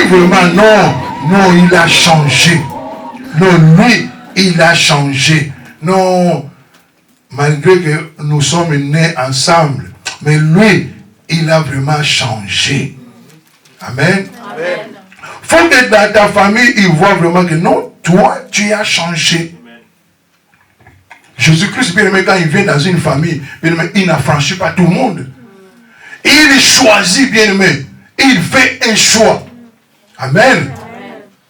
vraiment, non, il a changé. Non, lui, il a changé. Non, malgré que nous sommes nés ensemble, mais lui, il a vraiment changé. Amen. Amen. Faut que dans ta famille, ils voient vraiment que non, toi, tu as changé. Jésus-Christ, bien aimé, quand il vient dans une famille, bien aimé, il n'affranchit pas tout le monde. Il choisit, bien aimé. Il fait un choix. Amen.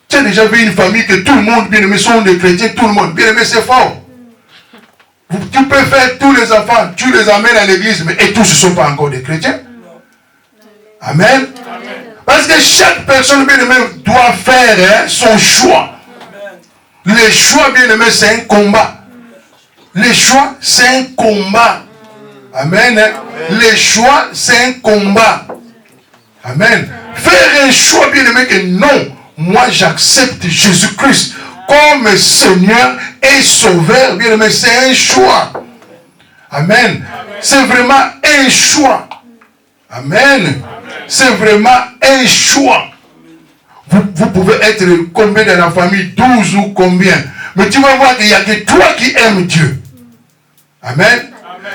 Tu as déjà vu une famille que tout le monde, bien aimé, sont des chrétiens, tout le monde. Bien aimé, c'est fort. Tu peux faire tous les enfants, tu les amènes à l'église, mais et tous ne sont pas encore des chrétiens. Amen. Parce que chaque personne, bien aimé, doit faire son choix. Les choix, bien aimé, c'est un combat. Les choix, c'est un combat. Amen. Les choix, c'est un combat. Amen. Faire un choix, bien aimé, que non, moi j'accepte Jésus-Christ comme Seigneur et Sauveur, bien aimé, c'est un choix. Amen. C'est vraiment un choix. Amen. C'est vraiment un choix. Vous pouvez être combien dans la famille, 12 ou combien. Mais tu vas voir qu'il n'y a que toi qui aimes Dieu. Amen.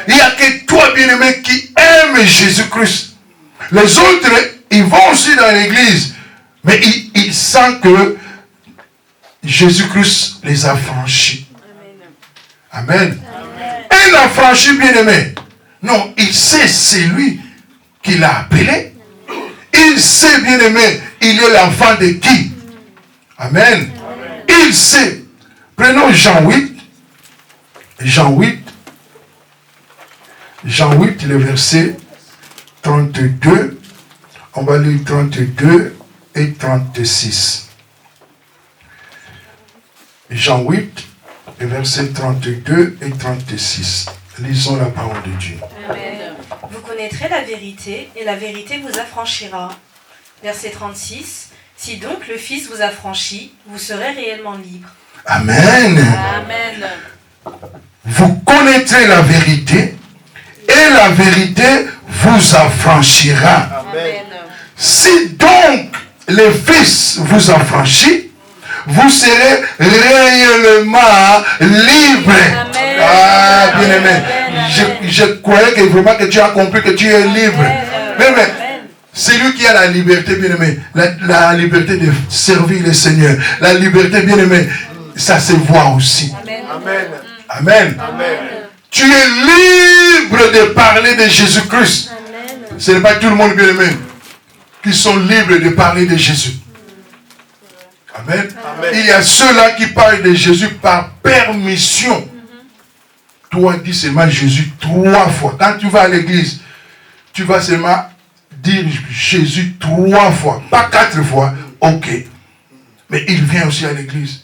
Il n'y a que toi, bien-aimé, qui aime Jésus-Christ. Les autres, ils vont aussi dans l'église. Mais ils sentent que Jésus-Christ les a franchis. Amen. Un affranchi, bien-aimé. Non, il sait c'est lui qui l'a appelé. Il sait, bien-aimé, il est l'enfant de qui? Amen. Il sait. Prenons Jean 8. Jean 8, le verset 32. On va lire 32 et 36. Jean 8, le verset 32 et 36. Lisons la parole de Dieu. Amen. Vous connaîtrez la vérité, et la vérité vous affranchira. Verset 36. Si donc le Fils vous affranchit, vous serez réellement libre. Amen. Amen. Vous connaîtrez la vérité, et la vérité vous affranchira. Amen. Si donc le Fils vous affranchit, vous serez réellement libre. Amen. Ah, bien aimé. Je croyais que vraiment que tu as compris que tu es libre. Mais c'est lui qui a la liberté, bien aimé. La liberté de servir le Seigneur. La liberté, bien aimé. Ça se voit aussi. Amen. Amen. Amen. Amen. Tu es libre de parler de Jésus-Christ. Ce n'est pas tout le monde, bien aimé, qui sont libres de parler de Jésus. Amen. Amen. Il y a ceux-là qui parlent de Jésus par permission. Toi, dis seulement Jésus 3 fois. Quand tu vas à l'église, tu vas seulement dire Jésus 3 fois. Pas 4 fois. Ok. Mais il vient aussi à l'église.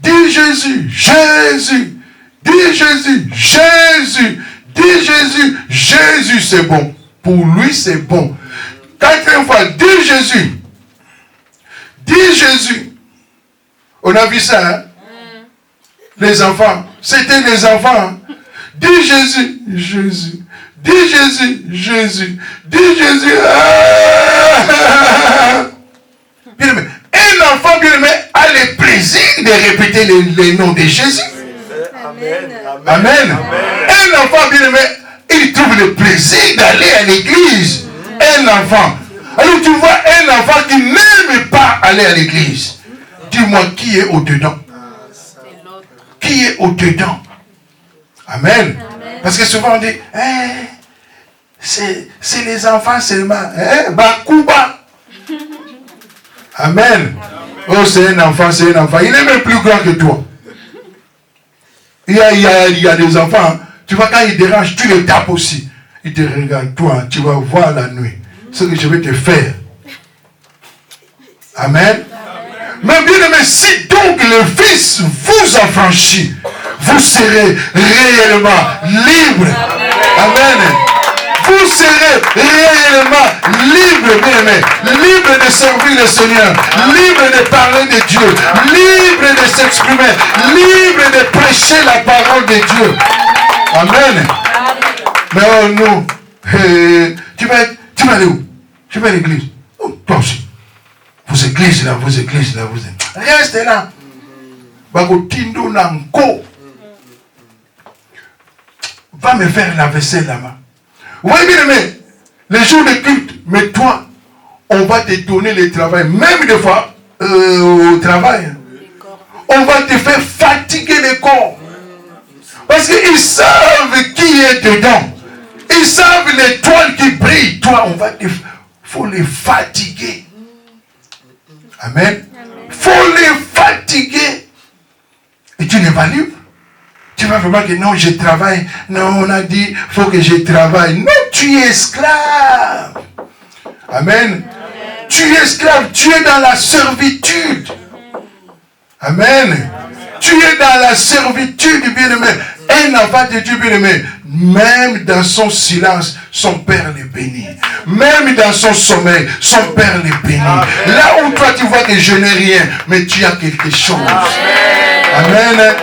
Dis Jésus, Jésus. Dis Jésus, Jésus. Dis Jésus, Jésus, c'est bon. Pour lui, c'est bon. 4e fois, dis Jésus. Dis Jésus. On a vu ça, hein? Les enfants. C'était les enfants. Hein? Dis Jésus, Jésus. Dis Jésus, Jésus. Dis Jésus. Bien aimé. Un enfant, bien aimé, a le plaisir de répéter les noms de Jésus. Amen. Amen. Un enfant, bien aimé, il trouve le plaisir d'aller à l'église. Un enfant. Alors tu vois un enfant qui n'aime pas aller à l'église. Dis-moi qui est au-dedans. Qui est au-dedans. Amen. Parce que souvent on dit, c'est les enfants seulement. Bakuba. Amen. Oh, c'est un enfant, c'est un enfant. Il est même plus grand que toi. Il y a des enfants, tu vois, quand ils dérangent, tu les tapes aussi. Ils te regardent, toi, tu vas voir la nuit ce que je vais te faire. Amen. Mais bien aimé, si donc le Fils vous affranchit, vous serez réellement libre. Amen. Vous serez réellement libre, bien aimé. Libre de servir le Seigneur. Libre de parler de Dieu. Libre de s'exprimer. Libre de prêcher la parole de Dieu. Amen. Mais oh non. Tu vas aller où? Je vais à l'église. Oh, toi aussi. Vous églises là, vos églises là, restez là. Bagotindo nanko. Va me faire la vaisselle là-bas. Vous voyez bien aimé, les jours de culte, mais toi, on va te donner le travail, même des fois au travail. On va te faire fatiguer le corps. Parce qu'ils savent qui est dedans. Ils savent l'étoile qui brille. Toi, faut les fatiguer. Amen. Faut les fatiguer. Et tu n'es pas libre. Tu vas vraiment que non, je travaille. Non, on a dit, faut que je travaille. Non, tu es esclave. Amen. Tu es esclave. Tu es dans la servitude. Amen. Tu es dans la servitude, bien-aimé. Un enfant de Dieu, bien-aimé, même dans son silence, son Père le bénit. Même dans son sommeil, son Père le bénit. Là où toi tu vois que je n'ai rien, mais tu as quelque chose. Amen.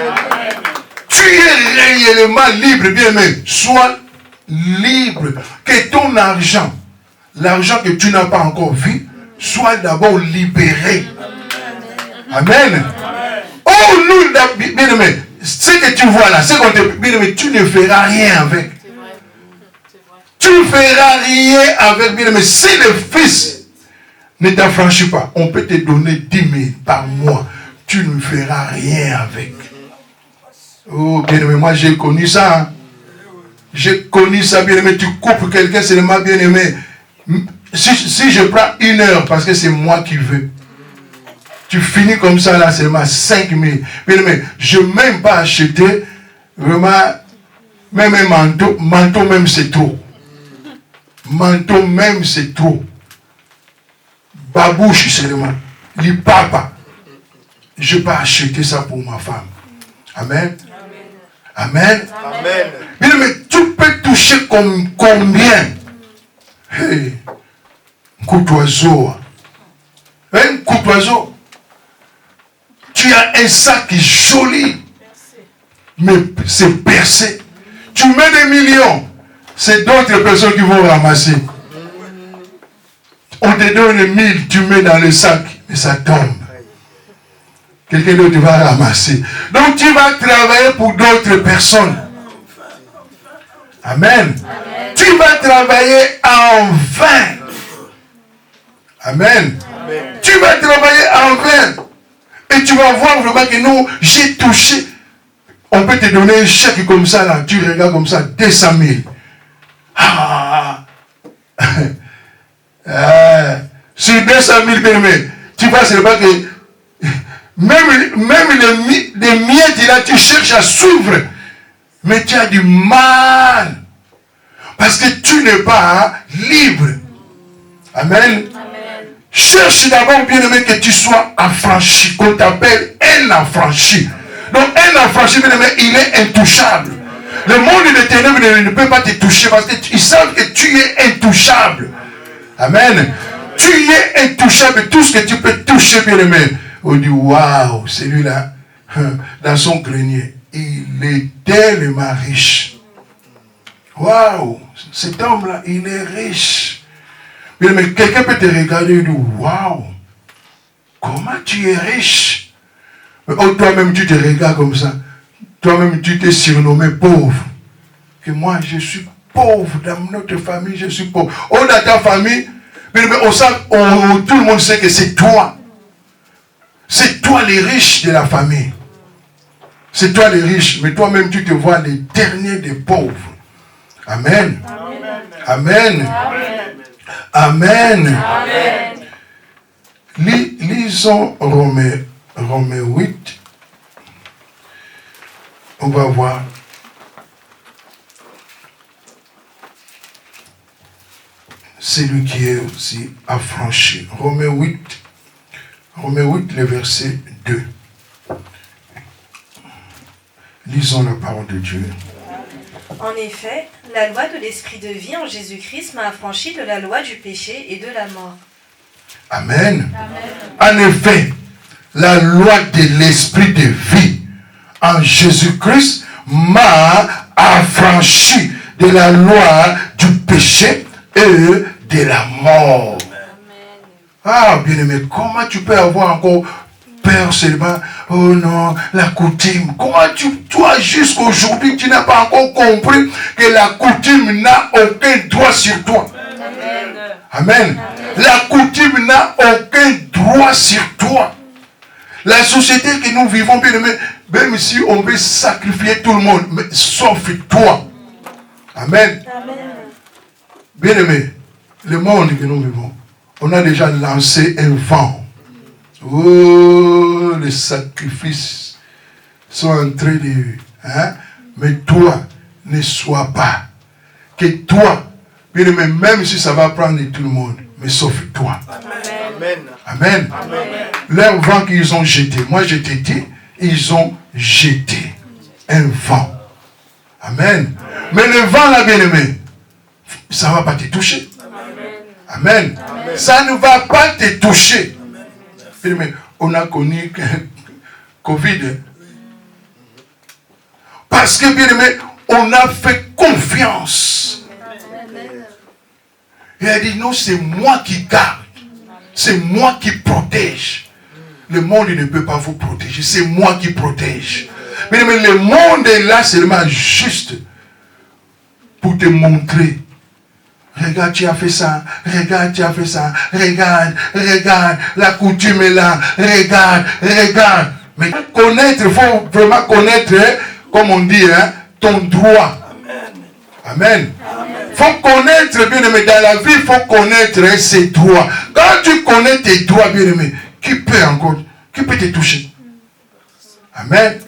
Tu es réellement libre, bien-aimé. Sois libre. Que ton argent, l'argent que tu n'as pas encore vu, soit d'abord libéré. Amen. Oh, nous, bien-aimé, ce que tu vois là, c'est qu'on te... Bien-aimé, tu ne feras rien avec. Tu ne feras rien avec, bien-aimé. Si le Fils ne t'affranchit pas, on peut te donner 10 000 par mois. Tu ne feras rien avec. Oh, bien-aimé, moi j'ai connu ça. Hein. J'ai connu ça, bien-aimé. Tu coupes quelqu'un seulement, bien-aimé. Si je prends 1 heure, parce que c'est moi qui veux. Tu finis comme ça là, seulement 5 000. Mais je n'ai même pas acheté vraiment, même un manteau. Manteau même c'est trop. Manteau même c'est trop. Babouche seulement. Le papa. Je n'ai pas acheté ça pour ma femme. Amen. Amen. Amen. Mais tu peux toucher comme combien? Hey. Un coup d'oiseau. Un coup d'oiseau. Tu as un sac joli, mais c'est percé. Tu mets des millions, c'est d'autres personnes qui vont ramasser. On te donne 1000, tu mets dans le sac, mais ça tombe. Quelqu'un d'autre va ramasser. Donc tu vas travailler pour d'autres personnes. Amen. Amen. Tu vas travailler en vain. Amen. Amen. Tu vas travailler en vain. Et tu vas voir vraiment que non, j'ai touché. On peut te donner un chèque comme ça, là. Tu regardes comme ça, 200 000. Sur 200 000 permis, tu vois seulement que même les miettes, là, tu cherches à suivre. Mais tu as du mal. Parce que tu n'es pas libre. Amen. Cherche d'abord, bien-aimé, que tu sois affranchi, qu'on t'appelle un affranchi. Donc, un affranchi, bien-aimé, il est intouchable. Le monde des ténèbres ne peut pas te toucher parce qu'ils savent que tu es intouchable. Amen. Tu es intouchable. Tout ce que tu peux toucher, bien-aimé. On dit, waouh, celui-là, dans son grenier, il est tellement riche. Waouh, cet homme-là, il est riche. Mais quelqu'un peut te regarder et dire, waouh, comment tu es riche. Mais oh, toi-même, tu te regardes comme ça. Toi-même, tu t'es surnommé pauvre. Que moi, je suis pauvre. Dans notre famille, je suis pauvre. Oh, dans ta famille, mais tout le monde sait que c'est toi. C'est toi les riches de la famille. C'est toi les riches. Mais toi-même, tu te vois les derniers des pauvres. Amen. Amen. Amen. Amen. Amen. Lisons Romains 8. On va voir. Celui qui est aussi affranchi. Romains 8, le verset 2. Lisons la parole de Dieu. En effet, la loi de l'esprit de vie en Jésus-Christ m'a affranchi de la loi du péché et de la mort. Amen. Amen. En effet, la loi de l'esprit de vie en Jésus-Christ m'a affranchi de la loi du péché et de la mort. Ah, bien-aimé, comment tu peux avoir encore peur seulement? Oh non, la coutume. Comment toi, jusqu'aujourd'hui, tu n'as pas encore compris que la coutume n'a aucun droit sur toi? Amen. Amen. La coutume n'a aucun droit sur toi. La société que nous vivons, bien aimé, même si on veut sacrifier tout le monde, mais sauf toi. Amen. Bien aimé, le monde que nous vivons, on a déjà lancé un vent. Oh, les sacrifices sont en train de... Hein? Mais toi, ne sois pas. Que toi, bien aimé, même si ça va prendre tout le monde, mais sauf toi. Amen. Amen. Amen. Leur vent qu'ils ont jeté, moi je te dis, ils ont jeté un vent. Amen. Mais le vent là, bien aimé, ça ne va pas te toucher. Amen. Amen. Ça ne va pas te toucher. Bien aimé, on a connu Covid. Parce que, bien aimé, on a fait confiance. Il a dit, non, c'est moi qui garde. C'est moi qui protège. Le monde ne peut pas vous protéger. C'est moi qui protège. Mais le monde est là seulement juste pour te montrer. Regarde, tu as fait ça. Regarde, tu as fait ça. Regarde, regarde. La coutume est là. Regarde, regarde. Mais connaître, il faut vraiment connaître, hein, comme on dit, hein, ton droit. Amen. Il faut connaître, bien aimé, dans la vie, il faut connaître ses droits. Quand tu connais tes droits, bien aimé, qui peut te toucher? Amen.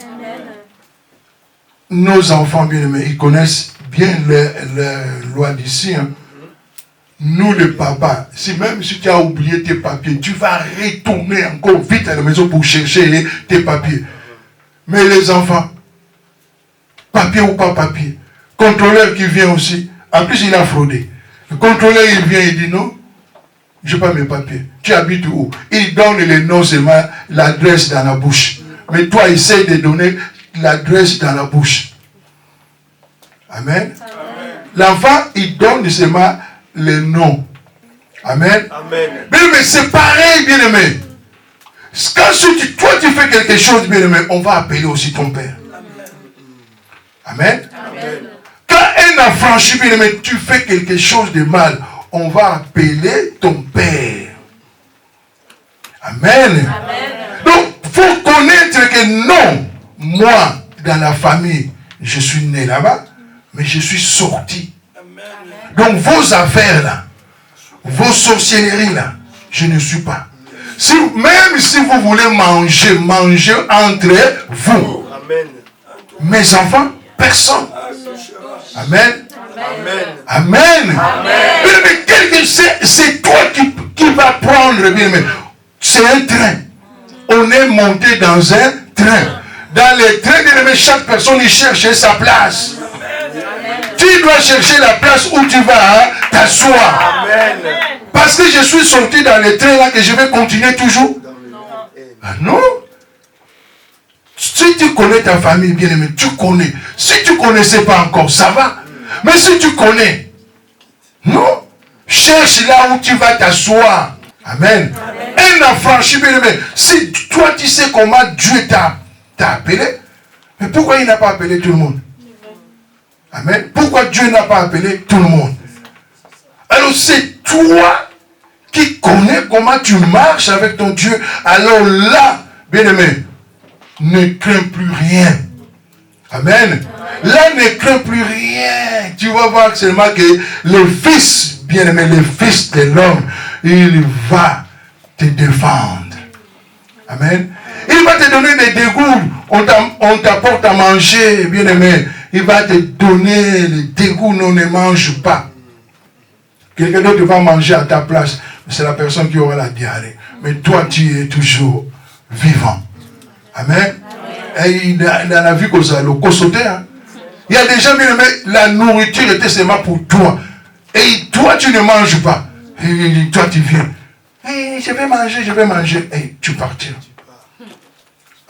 Nos enfants, bien aimés, ils connaissent bien les lois d'ici. Hein. Nous, les papas, même si tu as oublié tes papiers, tu vas retourner encore vite à la maison pour chercher tes papiers. Mais les enfants, papier ou pas papier, contrôleur qui vient aussi, en plus il a fraudé. Le contrôleur il vient, il dit non, je n'ai pas mes papiers. Tu habites où? Il donne les noms seulement, l'adresse dans la bouche. Mais toi, essaye de donner l'adresse dans la bouche. Amen. L'enfant, il donne seulement les noms. Amen. Amen. Mais c'est pareil, bien aimé. Quand toi tu fais quelque chose, bien aimé, on va appeler aussi ton père. Amen. Amen. Quand un affranchi, bien aimé, tu fais quelque chose de mal, on va appeler ton père. Amen. Amen. Donc, il faut connaître que non, moi, dans la famille, je suis né là-bas, mais je suis sorti. Amen. Donc, vos affaires là, vos sorcelleries là, je ne suis pas. Même si vous voulez manger entre vous. Amen. Mes enfants, personne. Amen. Amen. Amen. Mais c'est toi qui vas prendre, bien aimé. C'est un train. On est monté dans un train. Dans les trains, bien aimé, chaque personne y cherche sa place. Amen. Tu dois chercher la place où tu vas t'asseoir. Amen. Parce que je suis sorti dans les trains là que je vais continuer toujours. Ah non. Si tu connais ta famille, bien aimé, tu connais. Si tu ne connaissais pas encore, ça va. Mais si tu connais, non, cherche là où tu vas t'asseoir. Amen. Un affranchi, bien aimé. Si toi tu sais comment Dieu t'a appelé, mais pourquoi il n'a pas appelé tout le monde? Amen. Pourquoi Dieu n'a pas appelé tout le monde? Alors c'est toi qui connais comment tu marches avec ton Dieu. Alors là, bien aimé, ne crains plus rien. Amen. Là, ne crains plus rien. Tu vas voir seulement que le Fils, bien aimé, le Fils de l'homme, il va te défendre. Amen. Il va te donner des dégoûts. On t'apporte à manger, bien aimé. Il va te donner les dégoûts. Non, ne mange pas. Quelqu'un d'autre va manger à ta place. C'est la personne qui aura la diarrhée. Mais toi, tu es toujours vivant. Amen. Et dans la vie qu'on a sauté, hein. Il y a des gens, bien aimés, la nourriture était seulement pour toi. Et toi, tu ne manges pas. Et toi, tu viens. Et je vais manger. Et tu partiras.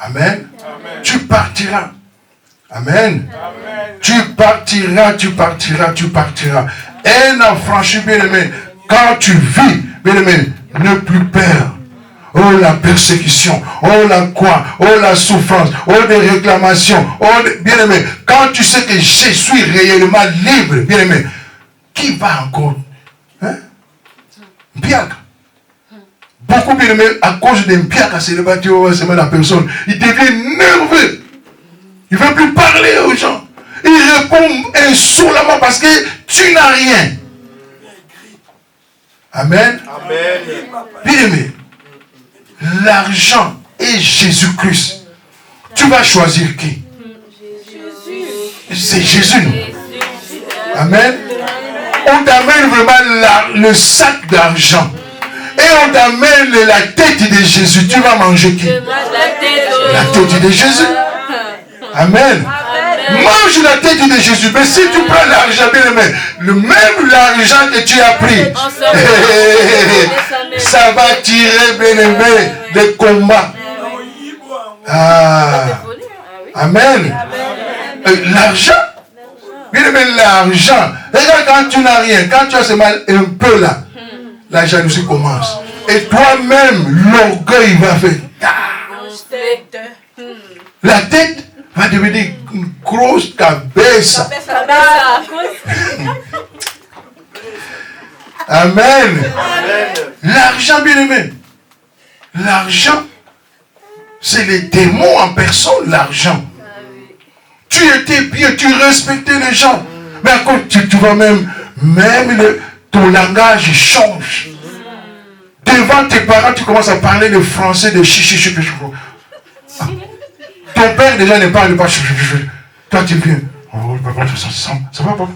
Amen. Amen. Tu partiras. Amen. Amen. Tu partiras. Un affranchi, bien aimé, quand tu vis, bien aimé, ne plus peur. Oh la persécution, oh la quoi, oh la souffrance, oh des réclamations, oh bien-aimé, quand tu sais que je suis réellement libre, bien-aimé, qui va encore Mpiaka. Beaucoup bien-aimé, à cause de Mpiaka, c'est le bâtiment, c'est la personne, il devient nerveux. Il ne veut plus parler aux gens. Il répond insolemment parce que tu n'as rien. Amen. Amen. Bien-aimé, l'argent et Jésus-Christ. Tu vas choisir qui? C'est Jésus, non? Amen. On t'amène vraiment le sac d'argent. Et on t'amène la tête de Jésus. Tu vas manger qui? La tête de Jésus. Amen. Mange la tête de Jésus. Mais si tu prends l'argent, bien aimé, le même l'argent que tu as pris, ça va tirer, bien aimé, des combats. Ah. Amen. L'argent, bien aimé, l'argent. Regarde quand tu n'as rien, quand tu as ce mal un peu là, la jalousie commence. Et toi-même, l'orgueil va faire. La tête va devenir une grosse cabeza. Amen. L'argent, bien aimé. L'argent, c'est les démons en personne, l'argent. Tu étais bien, tu respectais les gens. Mais à quoi tu vois même ton langage change. Devant tes parents, tu commences à parler le français de chichi. Ton père déjà ne parle pas. Toi tu viens. Oh papa, ça va papa?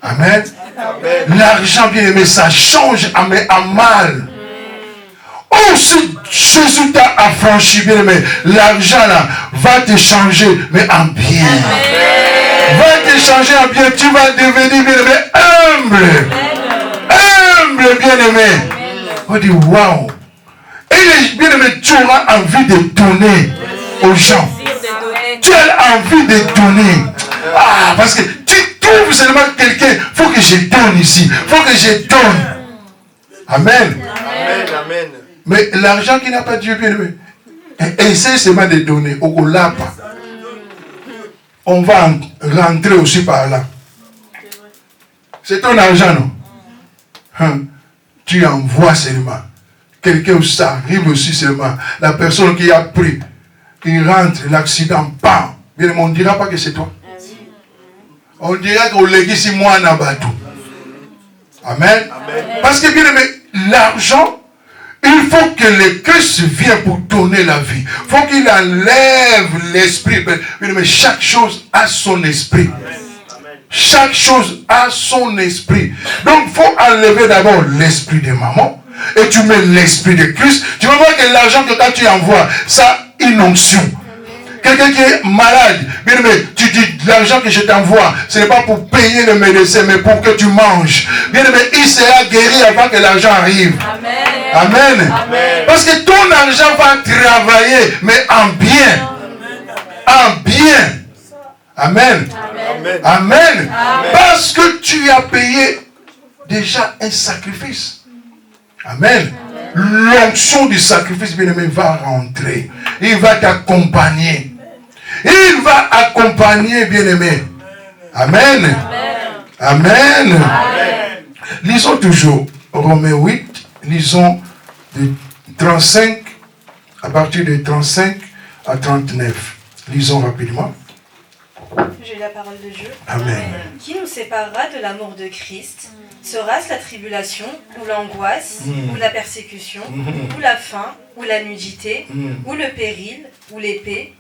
Amen. L'argent bien aimé, ça change à mal. Oh, si Jésus t'a affranchi, bien aimé, l'argent là va te changer, mais en bien. Va te changer en bien, tu vas devenir bien aimé, humble. Humble, bien aimé. On dit waouh. Et bien aimé, tu auras envie de donner aux gens. Tu as envie de donner. Ah, parce que tu trouves seulement quelqu'un, il faut que je donne ici, il faut que je donne. Amen. Amen. Mais l'argent qui n'a pas Dieu, bien aimé, essaie seulement de donner. Au lapa. On va rentrer aussi par là. C'est ton argent, non? Tu envoies seulement. Quelqu'un où ça arrive aussi seulement. La personne qui a pris, il rentre, l'accident, bam. Bien aimé, on ne dira pas que c'est toi. On dira qu'on lègue ici moi en abatou. Amen. Parce que bien aimé, l'argent, il faut que le Christ vienne pour donner la vie. Il faut qu'il enlève l'esprit. Mais chaque chose a son esprit. Chaque chose a son esprit. Donc il faut enlever d'abord l'esprit de maman. Et tu mets l'esprit de Christ. Tu vas voir que l'argent que quand tu envoies, ça a une onction. Quelqu'un qui est malade, bien aimé, tu dis l'argent que je t'envoie, ce n'est pas pour payer le médecin, mais pour que tu manges. Bien aimé, il sera guéri avant que l'argent arrive. Amen. Amen. Parce que ton argent va travailler, mais en bien. En bien. Amen. Amen. Amen. Parce que tu as payé déjà un sacrifice. Amen. L'onction du sacrifice, bien aimé, va rentrer. Il va t'accompagner. Il va accompagner, bien aimé. Amen. Amen. Amen. Lisons toujours Romains 8. Lisons de 35 à partir de 35 à 39. Lisons rapidement. J'ai la parole de Dieu. Amen. Qui nous séparera de l'amour de Christ? Sera-ce la tribulation, ou l'angoisse, ou la persécution, ou la faim, ou la nudité, ou le péril, ou l'épée?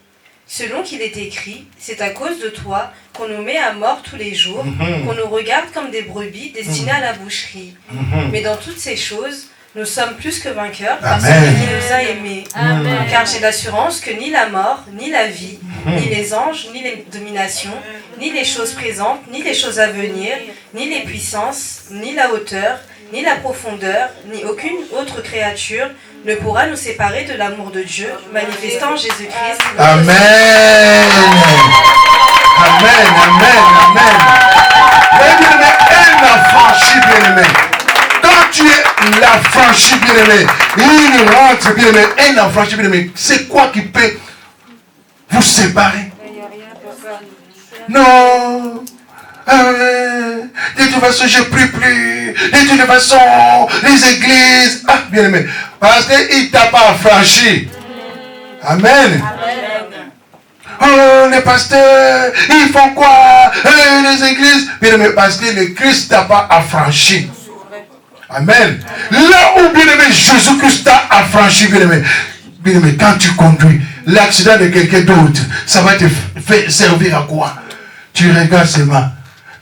Selon qu'il est écrit, c'est à cause de toi qu'on nous met à mort tous les jours, qu'on nous regarde comme des brebis destinées à la boucherie. Mais dans toutes ces choses, nous sommes plus que vainqueurs par celui qui nous a aimés. Car j'ai l'assurance que ni la mort, ni la vie, ni les anges, ni les dominations, ni les choses présentes, ni les choses à venir, ni les puissances, ni la hauteur, ni la profondeur, ni aucune autre créature ne pourra nous séparer de l'amour de Dieu, manifestant en Jésus-Christ. Amen. Amen, amen, amen. Un l'affranchi, bien-aimé. Quand tu es l'affranchi, bien-aimé, il rentre, bien-aimé, et l'affranchi, bien-aimé, c'est quoi qui peut vous séparer? Non. De toute façon, je ne prie plus. De toute façon, les églises. Ah, bien aimé. Parce qu'il ne t'a pas affranchi. Amen. Oh, les pasteurs, ils font quoi? Les églises. Bien aimé, parce que le Christ ne t'a pas affranchi. Amen. Là où, bien aimé, Jésus-Christ t'a affranchi, bien aimé. Bien aimé, quand tu conduis, l'accident de quelqu'un d'autre, ça va te faire servir à quoi? Tu regardes seulement.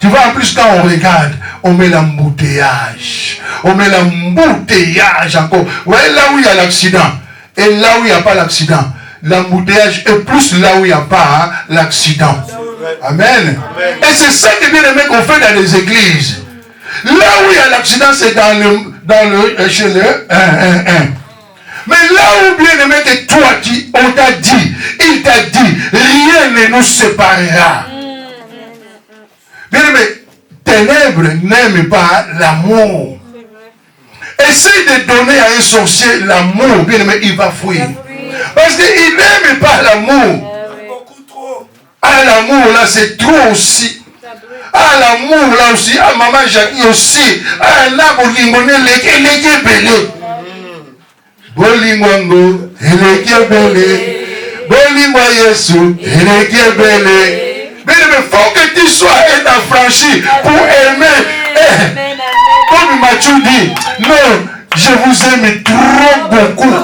Tu vois, en plus, quand on regarde, on met l'embouteillage. On met l'embouteillage encore. Vous voyez, là où il y a l'accident, et là où il n'y a pas l'accident, l'embouteillage est plus là où il n'y a pas l'accident. Amen. Et c'est ça que bien aimé qu'on fait dans les églises. Là où il y a l'accident, c'est chez le 1. Mais là où bien aimé que toi, on t'a dit, il t'a dit, rien ne nous séparera. Bien aimé, ténèbres n'aiment pas l'amour. Essaye de donner à un sorcier l'amour, bien aimé, il va fuir. Parce qu'il n'aime pas l'amour. Ah, l'amour là, c'est trop aussi. Ah, l'amour là aussi. Ah, maman Jackie aussi. Ah, là, bolingone, leke belé. Bolingwango, leke belé. Bolingwa Yesu, leke belé. Mais il faut que tu sois un affranchi pour aimer. Comme Mathieu dit, non, je vous aime trop beaucoup.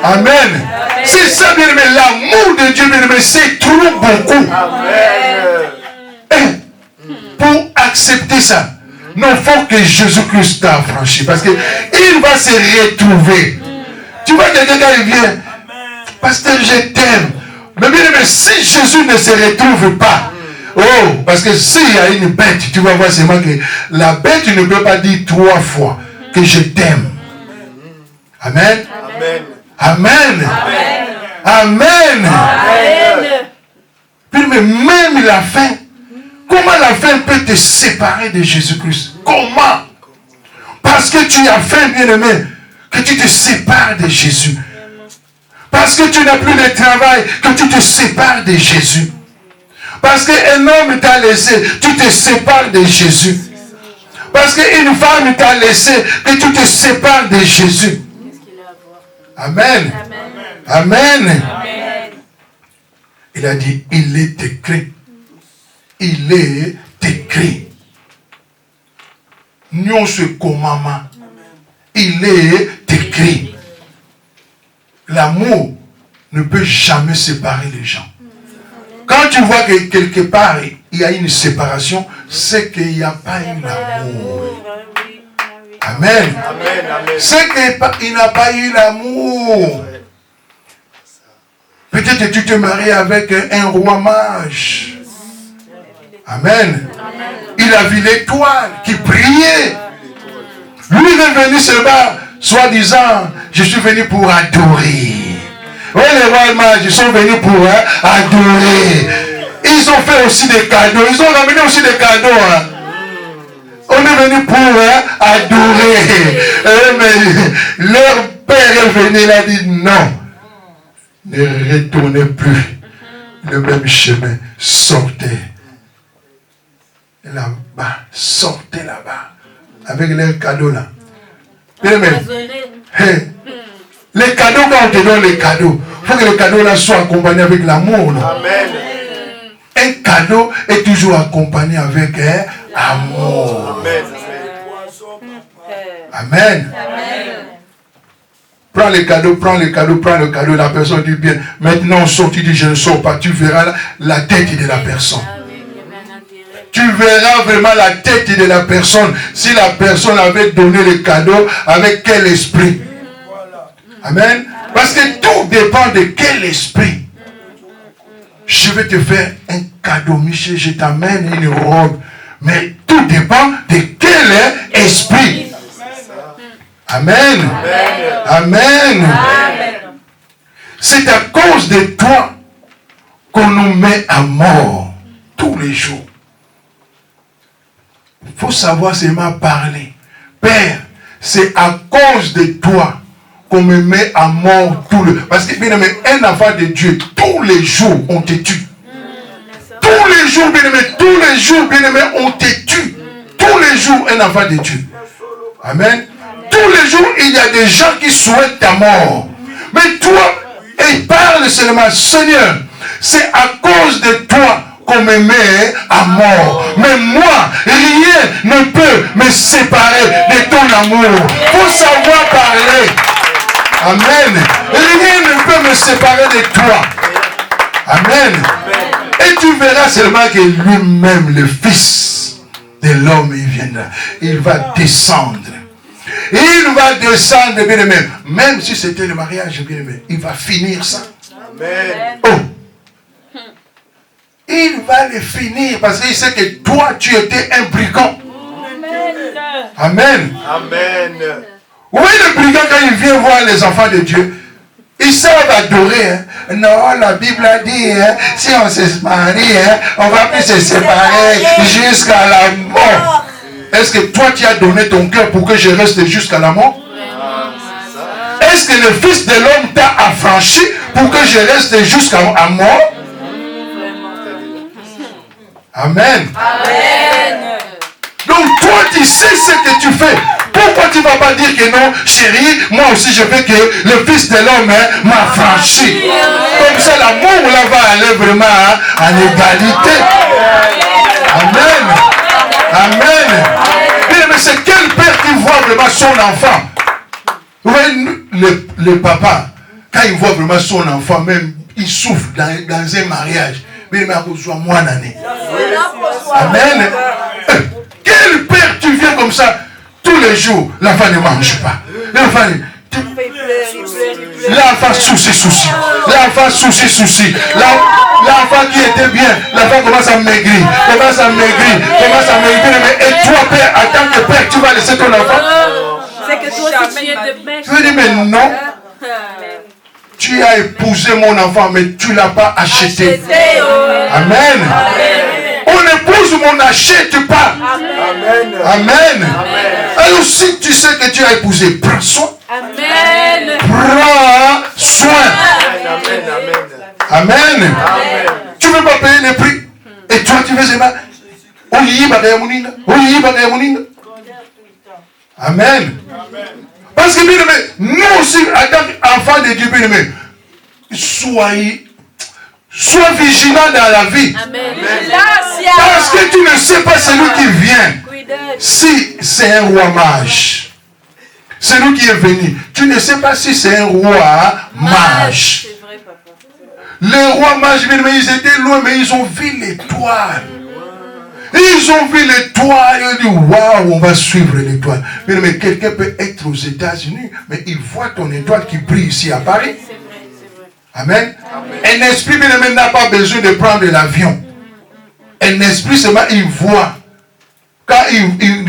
Amen. C'est ça, bien aimé, l'amour de Dieu, bien aimé, c'est trop beaucoup. Pour accepter ça, non, il faut que Jésus-Christ t'a affranchi. Parce qu'il va se retrouver. Tu vois, quelqu'un quand il vient, pasteur, je t'aime. Mais bien aimé, si Jésus ne se retrouve pas, oh, parce que s'il y a une bête, tu vas voir seulement que la bête ne peut pas dire 3 fois que je t'aime. Amen. Amen. Amen. Puis même la faim, comment la faim peut te séparer de Jésus-Christ? Comment? Parce que tu as faim, bien aimé, que tu te sépares de Jésus. Parce que tu n'as plus de travail, que tu te sépares de Jésus. Parce qu'un homme t'a laissé, tu te sépares de Jésus. Parce qu'une femme t'a laissé, que tu te sépares de Jésus. Amen. Amen. Il a dit, il est écrit. Il est écrit. Nous ce commandement. Il est écrit. L'amour ne peut jamais séparer les gens. Quand tu vois que quelque part il y a une séparation, c'est qu'il n'y a pas eu l'amour. Amen. C'est qu'il n'a pas eu l'amour. Peut-être que tu te maries avec un roi mage. Amen. Il a vu l'étoile qui brillait. Lui il est venu seulement, soi-disant, je suis venu pour adorer. Oui, les rois mages, ils sont venus pour adorer. Ils ont fait aussi des cadeaux. Ils ont ramené aussi des cadeaux. Hein. On est venu pour adorer. Mais leur père est venu, il a dit non. Ne retournez plus le même chemin. Sortez. Là-bas. Sortez là-bas. Avec leurs cadeaux là. Les cadeaux, quand on te donne les cadeaux, il faut que les cadeaux là soient accompagnés avec l'amour. Amen. Un cadeau est toujours accompagné avec amour. Amen. Amen. Prends les cadeaux, prends les cadeaux, prends le cadeau. La personne dit bien, maintenant on sort, tu dis je ne sors pas. Tu verras la tête de la personne. Tu verras vraiment la tête de la personne. Si la personne avait donné le cadeau, avec quel esprit? Amen. Parce que tout dépend de quel esprit. Je vais te faire un cadeau, Michel, je t'amène une robe. Mais tout dépend de quel esprit. Amen. Amen. C'est à cause de toi qu'on nous met à mort tous les jours. Il faut savoir seulement parler. Père, c'est à cause de toi qu'on me met à mort tout le... Parce que, bien aimé, un enfant de Dieu, tous les jours, on te tue. Tous les jours, bien aimé, tous les jours, bien aimé, on te tue. Tous les jours, un enfant de Dieu. Amen. Tous les jours, il y a des gens qui souhaitent ta mort. Mais toi, et parle seulement, Seigneur, c'est à cause de toi qu'on me met à mort. Mais moi, rien ne peut me séparer de ton amour. Il faut savoir parler. Amen. Rien ne peut me séparer de toi. Amen. Et tu verras seulement que lui-même, le Fils de l'homme, il viendra. Il va descendre. Il va descendre, bien aimé. Même si c'était le mariage, bien aimé, il va finir ça. Amen. Oh. Il va le finir parce qu'il sait que toi, tu étais un brigand. Amen. Amen. Oui, le brigand, quand il vient voir les enfants de Dieu, ils savent adorer. Hein. Non, la Bible a dit, hein, si on se marie, hein, on va plus se séparer jusqu'à la mort. Est-ce que toi, tu as donné ton cœur pour que je reste jusqu'à la mort? Est-ce que le Fils de l'homme t'a affranchi pour que je reste jusqu'à la mort? Amen. Amen. Donc toi, tu sais ce que tu fais. Pourquoi tu ne vas pas dire que non, chérie, moi aussi je veux que le Fils de l'homme m'affranchisse. Comme ça, l'amour là va aller vraiment en égalité. Amen. Amen. Mais c'est quel père qui voit vraiment son enfant? Vous voyez, le papa, quand il voit vraiment son enfant, même il souffre dans un mariage. Mais il m'a besoin de moi l'année. Amen. Quel père tu viens comme ça tous les jours? L'enfant ne mange pas. L'enfant souci. L'enfant souci. L'enfant qui était bien, l'enfant commence à maigrir. Et toi, père, en tant que père, tu vas laisser ton enfant? C'est que toi aussi tu es de mèche. Tu veux dire, mais non. Tu as épousé mon enfant, mais tu ne l'as pas acheté. Amen. On épouse, mais on n'achète pas. Amen. Alors si tu sais que tu as épousé, prends soin. Amen. Prends soin. Amen. Tu ne veux pas payer les prix. Et toi, tu veux seulement. Amen. Parce que, bien aimé, nous aussi, en tant qu'enfants de Dieu, bien aimé, sois vigilant dans la vie. Amen. Parce que tu ne sais pas celui qui vient. Si c'est un roi mage, celui qui est venu, tu ne sais pas si c'est un roi mage. C'est vrai, papa. Les rois mages, bien aimé, ils étaient loin, mais ils ont vu l'étoile. Ils ont vu l'étoile, ils ont dit waouh, on va suivre l'étoile. Mais quelqu'un peut être aux États-Unis, mais il voit ton étoile qui brille ici à Paris. C'est vrai, c'est vrai. Amen. Un esprit, bien aimé, n'a pas besoin de prendre l'avion. Un esprit seulement, il voit. Quand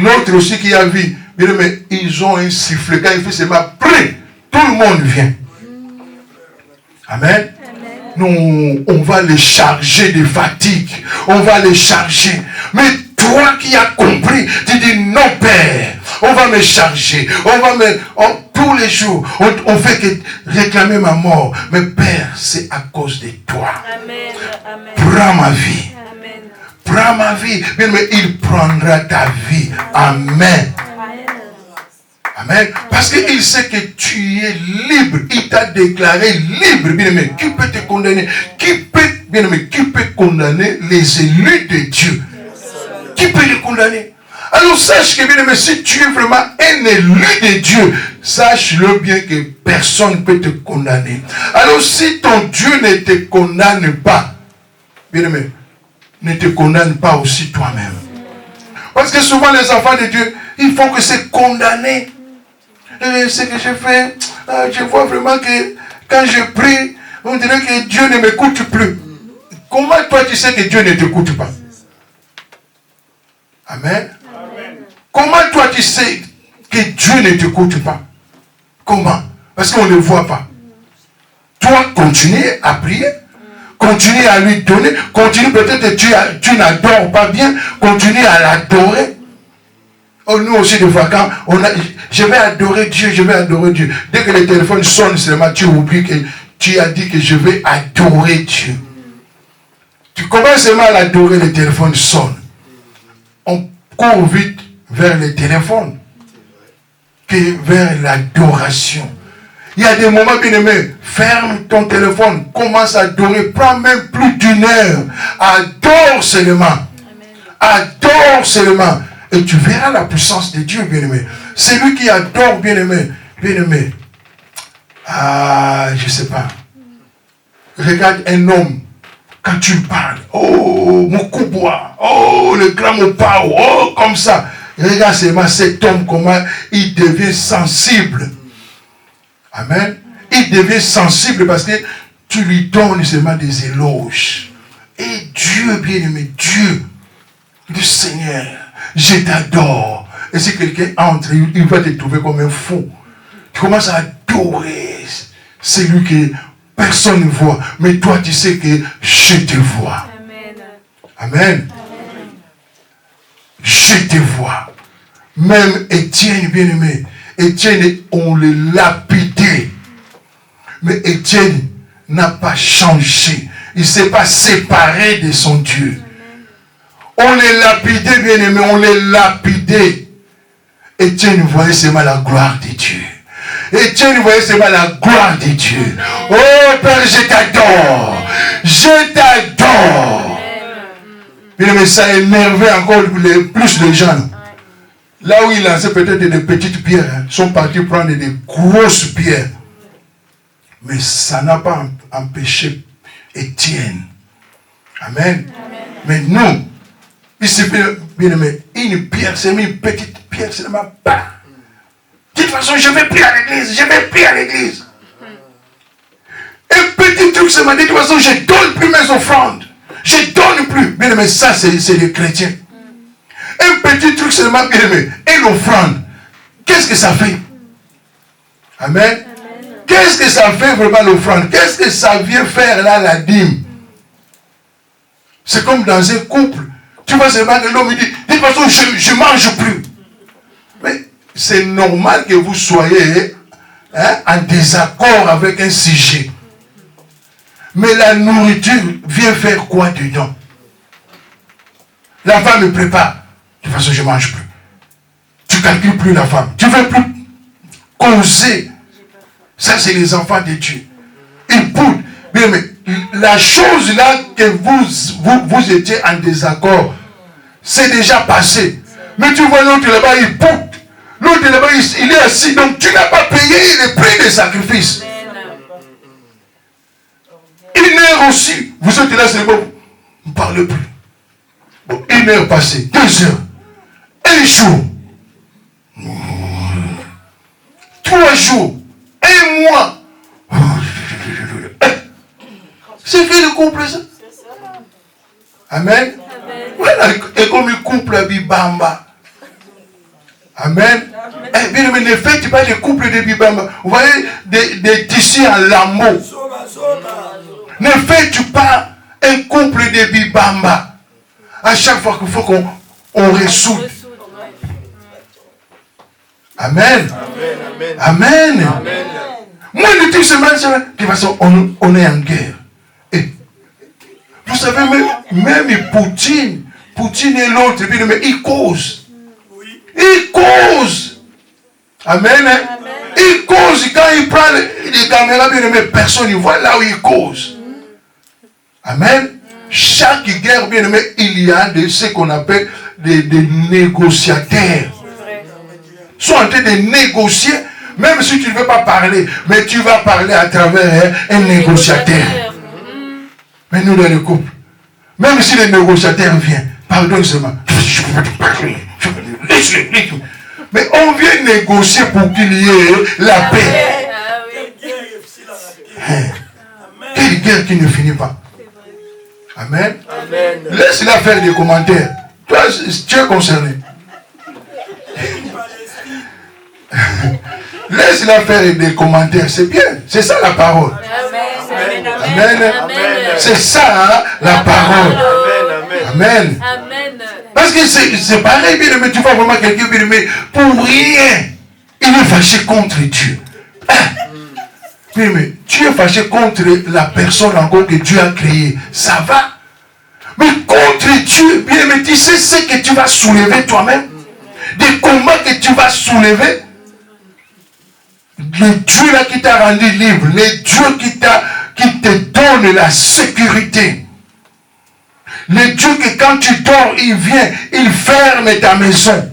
l'autre aussi qui a vu, bien aimé, ils ont un sifflet. Quand il fait seulement prêt, tout le monde vient. Amen. Nous, on va les charger de fatigue. On va les charger. Mais toi qui as compris, tu dis non, Père. On va me charger. Tous les jours, on fait que réclamer ma mort. Mais Père, c'est à cause de toi. Amen. Amen. Prends ma vie. Amen. Prends ma vie. Mais il prendra ta vie. Amen. Amen. Parce qu'il sait que tu es libre. Il t'a déclaré libre. Bien aimé, qui peut te condamner? Qui peut condamner les élus de Dieu? Qui peut les condamner? Alors sache que, bien aimé, si tu es vraiment un élu de Dieu, sache-le bien que personne ne peut te condamner. Alors si ton Dieu ne te condamne pas, bien aimé, ne te condamne pas aussi toi-même. Parce que souvent les enfants de Dieu, il faut que c'est condamné. Et ce que je fais, je vois vraiment que quand je prie, on dirait que Dieu ne m'écoute plus. Comment toi tu sais que Dieu ne t'écoute pas? Amen. Comment toi tu sais que Dieu ne t'écoute pas? Comment? Parce qu'on ne le voit pas. Toi, continue à prier. Continue à lui donner. Continue, peut-être que tu n'adores pas bien. Continue à l'adorer. Oh, nous aussi, des fois, quand je vais adorer Dieu, je vais adorer Dieu. Dès que le téléphone sonne, seulement tu oublies que tu as dit que je vais adorer Dieu. Tu commences seulement à l'adorer, le téléphone sonne. On court vite vers le téléphone que vers l'adoration. Il y a des moments, bien aimés, ferme ton téléphone, commence à adorer, prends même plus d'1 heure, adore seulement. Adore seulement. Et tu verras la puissance de Dieu, bien-aimé. Celui qui adore, bien-aimé, bien-aimé. Ah, je ne sais pas. Regarde un homme, quand tu parles, oh, Moukouboua, oh, le grand Mopao, oh, comme ça. Regarde seulement cet homme, comment il devient sensible. Amen. Il devient sensible parce que tu lui donnes seulement des éloges. Et Dieu, bien-aimé, Dieu, le Seigneur, je t'adore. Et si quelqu'un entre, il va te trouver comme un fou. Tu commences à adorer celui que personne ne voit. Mais toi, tu sais que je te vois. Amen. Amen. Je te vois. Même Étienne, bien-aimé. Étienne, on le lapidé. Mais Étienne n'a pas changé. Il ne s'est pas séparé de son Dieu. On les lapidait, bien-aimés, on les lapidait. Étienne voyait seulement la gloire de Dieu. Étienne voyait seulement la gloire de Dieu. Oh Père, je t'adore. Je t'adore. Bien-aimés, ça énervait encore plus les gens. Là où ils lançaient peut-être des petites pierres, ils sont partis prendre des grosses pierres. Mais ça n'a pas empêché Étienne. Amen. Mais nous, il se fait, bien aimé, une pierre, c'est une petite pierre, c'est ma part. De toute façon, je vais prier à l'église, je vais prier à l'église. Un petit truc, c'est ma de toute façon, je ne donne plus mes offrandes. Je ne donne plus. Bien aimé, ça, c'est les chrétiens. Un petit truc seulement, bien aimé, et l'offrande. Qu'est-ce que ça fait? Amen. Qu'est-ce que ça fait vraiment l'offrande? Qu'est-ce que ça vient faire là, la dîme? C'est comme dans un couple. Tu vois seulement que l'homme dit, de toute façon, je ne mange plus. Mais c'est normal que vous soyez en désaccord avec un sujet. Mais la nourriture vient faire quoi dedans? La femme me prépare. De toute façon, je ne mange plus. Tu ne calcules plus la femme. Tu ne veux plus causer. Ça, c'est les enfants de Dieu. Ils poudent. Mais la chose là que vous étiez en désaccord, c'est déjà passé. Mais tu vois l'autre là-bas, il poude. L'autre là-bas, il est assis. Donc, tu n'as pas payé le prix des sacrifices. Une heure aussi. Vous êtes là, c'est bon. Vous ne parlez plus. Bon, 1 heure passée. 2 heures. 1 jour. 3 jours. 1 mois. C'est fait le couple, ça. Amen. Voilà, et comme le couple à Bibamba. Amen. Eh bien, mais ne faites pas des couples de Bibamba. Vous voyez, des tissus en lambeaux. Ne faites pas un couple de Bibamba. À chaque fois qu'il faut qu'on ressoude. Amen. Amen. Moi, le truc, c'est mal, de toute façon, on est en guerre. Et vous savez, même Poutine et l'autre, mais ils causent. Ils causent. Amen. Ils causent. Quand ils prennent les caméras, mais personne ne voit là où ils causent. Amen. Chaque guerre, bien aimé, il y a ce qu'on appelle des négociateurs. Ils sont en train de négocier, même si tu ne veux pas parler, mais tu vas parler à travers un négociateur. Mais nous, dans le couple, même si le négociateur vient, pardon seulement, je ne peux pas parler, laisse-le. Mais on vient négocier pour qu'il y ait la paix. Quelle guerre qui ne finit pas. Amen. Laisse-la faire des commentaires. Toi, tu es concerné. Laisse-la faire des commentaires. C'est bien. C'est ça la parole. Amen. C'est ça la parole. Amen. Parce que c'est pareil, bien aimé, tu vois vraiment quelqu'un, bien aimé, pour rien, il est fâché contre Dieu. Bien aimé, tu es fâché contre la personne encore que Dieu a créée, ça va. Mais contre Dieu, bien aimé, tu sais ce que tu vas soulever toi-même, des combats que tu vas soulever. Le Dieu là qui t'a rendu libre, le Dieu qui te donne la sécurité. Le Dieu que quand tu dors, il vient, il ferme ta maison.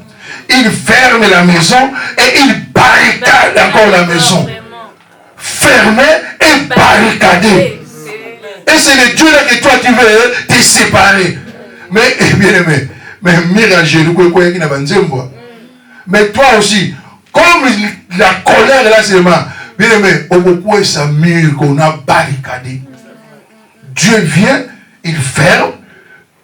Il ferme la maison et il barricade encore la maison. Fermé et barricadé. Et c'est le Dieu là que toi tu veux te séparer. Mais, bien aimé, mais mais toi aussi, comme la colère là seulement, bien aimé, au beaucoup est sa mur qu'on a barricadé. Dieu vient, il ferme,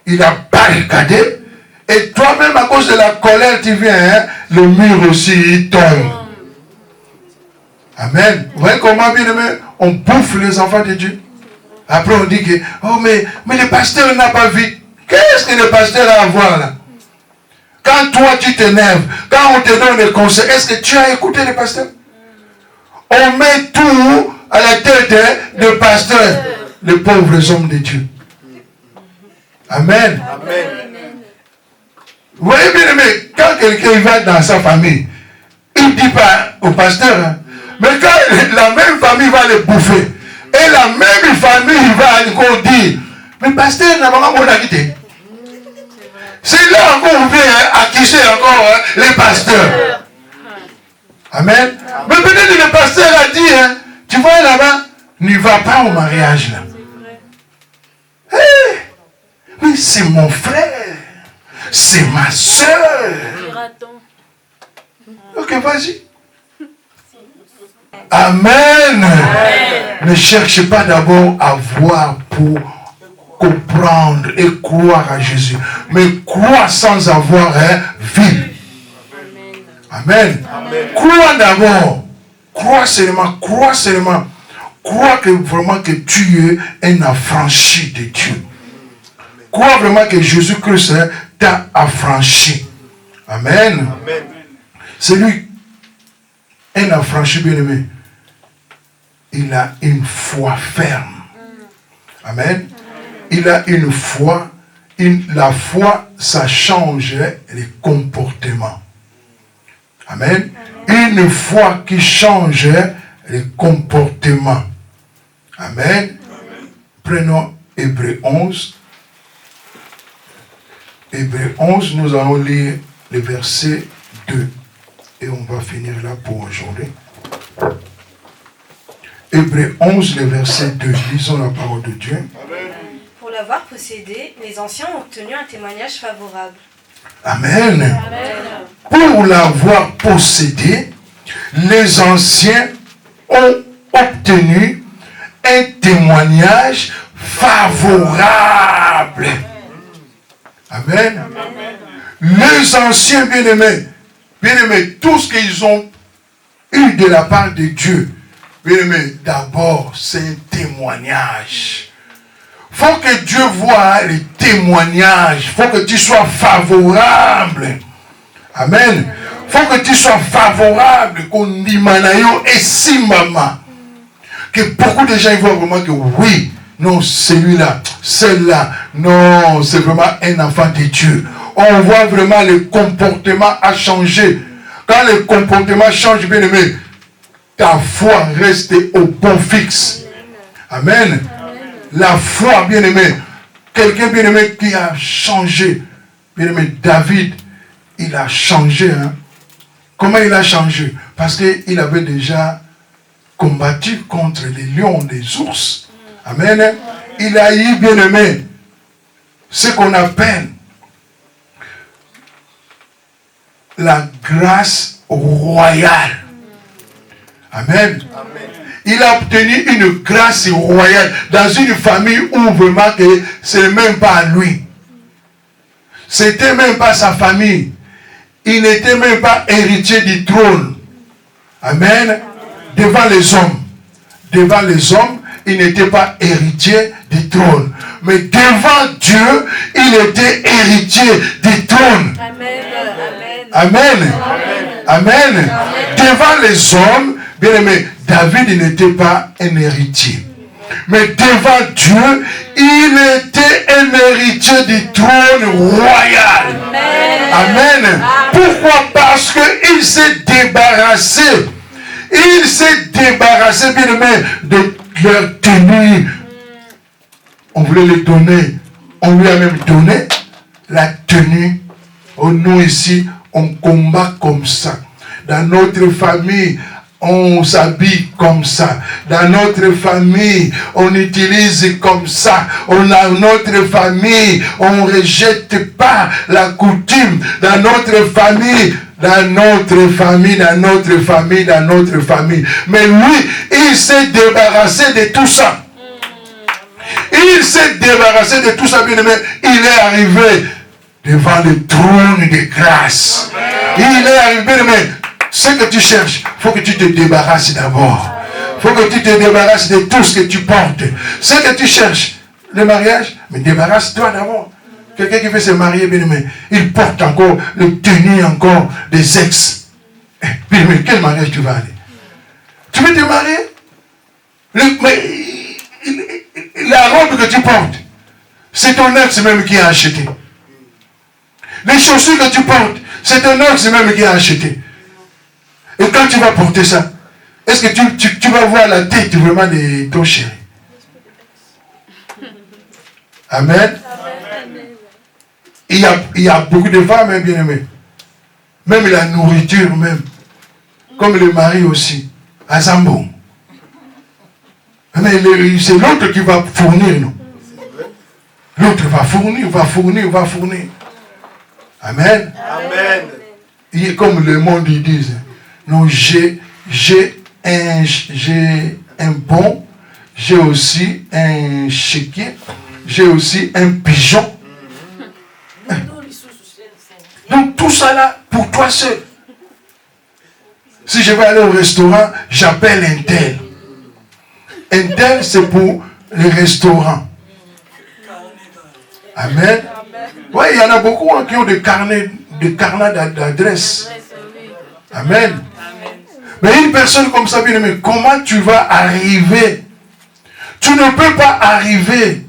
il a barricadé, et toi-même à cause de la colère tu viens, hein, le mur aussi il tombe. Amen. Vous voyez comment, bien aimé, on bouffe les enfants de Dieu. Après on dit que, oh mais le pasteur n'a pas vu. Qu'est-ce que le pasteur a à voir là? Quand toi tu t'énerves, quand on te donne des conseils, est-ce que tu as écouté le pasteur? On met tout à la tête de pasteur, les pauvres hommes de Dieu. Amen. Amen. Vous voyez bien aimé, quand quelqu'un va dans sa famille, il ne dit pas au pasteur, hein, mais quand la même famille va le bouffer, et la même famille va encore dire, mais pasteur n'a pas encore quitté. C'est là encore on vient accuser encore les pasteurs. Amen. Mais peut-être le pasteur a dit, hein, tu vois là-bas, n'y va pas au mariage là. Hey, mais c'est mon frère, c'est ma soeur. Ok, vas-y. Amen. Ne cherchez pas d'abord à voir pour comprendre et croire à Jésus, mais croire sans avoir vu. Amen. Amen. Crois d'abord. Crois seulement. Crois que vraiment que tu es un affranchi de Dieu. Crois vraiment que Jésus-Christ t'a affranchi. Amen. Amen. C'est lui, un affranchi bien-aimé. Il a une foi ferme. Amen. Il a une foi. La foi, ça change les comportements. Amen. Une foi qui change les comportements. Amen. Prenons Hébreux 11. Hébreux 11, nous allons lire le verset 2. Et on va finir là pour aujourd'hui. Hébreux 11, le verset 2. Lisons la parole de Dieu. Pour l'avoir possédé, les anciens ont obtenu un témoignage favorable. Amen. Amen. Pour l'avoir possédé, les anciens ont obtenu un témoignage favorable. Amen. Amen. Les anciens bien-aimés, tout ce qu'ils ont eu de la part de Dieu, bien-aimés, d'abord, c'est un témoignage. Il faut que Dieu voie les témoignages. Il faut que tu sois favorable. Amen. Il faut que tu sois favorable. Qu'on dimanayo et si maman. Que beaucoup de gens voient vraiment que oui, non, celui-là, celle-là, non, c'est vraiment un enfant de Dieu. On voit vraiment le comportement a changé. Quand le comportement change, bien aimé, ta foi reste au bon fixe. Amen. La foi, bien aimé, quelqu'un bien aimé qui a changé. Bien aimé, David, il a changé. Hein? Comment il a changé? Parce qu'il avait déjà combattu contre les lions, les ours. Amen. Il a eu, bien aimé, ce qu'on appelle la grâce royale. Amen. Amen. Il a obtenu une grâce royale dans une famille où vraiment que ce n'est même pas lui. C'était même pas sa famille. Il n'était même pas héritier du trône. Amen. Devant les hommes. Devant les hommes, il n'était pas héritier du trône. Mais devant Dieu, il était héritier du trône. Amen. Amen. Amen. Devant les hommes, bien aimé, David n'était pas un héritier. Mais devant Dieu, il était un héritier du trône royal. Amen. Pourquoi? Parce qu'il s'est débarrassé. Il s'est débarrassé, bien aimé, de leur tenue. On voulait les donner. On lui a même donné la tenue. Oh, nous ici, on combat comme ça. Dans notre famille, on s'habille comme ça. Dans notre famille, on utilise comme ça. On a notre famille, on ne rejette pas la coutume. Dans notre famille, dans notre famille. Mais lui, il s'est débarrassé de tout ça. Il s'est débarrassé de tout ça, bien aimé. Il est arrivé devant le trône de grâce. Il est arrivé, bien aimé. Ce que tu cherches, il faut que tu te débarrasses d'abord. Il faut que tu te débarrasses de tout ce que tu portes. Ce que tu cherches, le mariage, mais débarrasse-toi d'abord. Quelqu'un qui veut se marier, bien aimé, il porte encore le tenue encore des ex. Bien aimé, quel mariage tu vas aller? Tu veux te marier? La robe que tu portes, c'est ton ex même qui a acheté. Les chaussures que tu portes, c'est ton ex même qui a acheté. Et quand tu vas porter ça, est-ce que tu vas voir la tête vraiment de ton chéri? Amen. Il y a beaucoup de femmes, bien aimées. Même la nourriture, même. Comme le mari aussi. À Zambo. Mais c'est l'autre qui va fournir, non? L'autre va fournir. Amen. Amen. Et comme le monde ils disent, non, j'ai un bon, j'ai aussi un chéquier, j'ai aussi un pigeon. Donc tout ça là, pour toi seul. Si je vais aller au restaurant, j'appelle un tel. Un tel, c'est pour les restaurants. Amen. Oui, il y en a beaucoup qui ont des carnets d'adresse. Amen. Mais une personne comme ça, bien aimé, comment tu vas arriver? Tu ne peux pas arriver.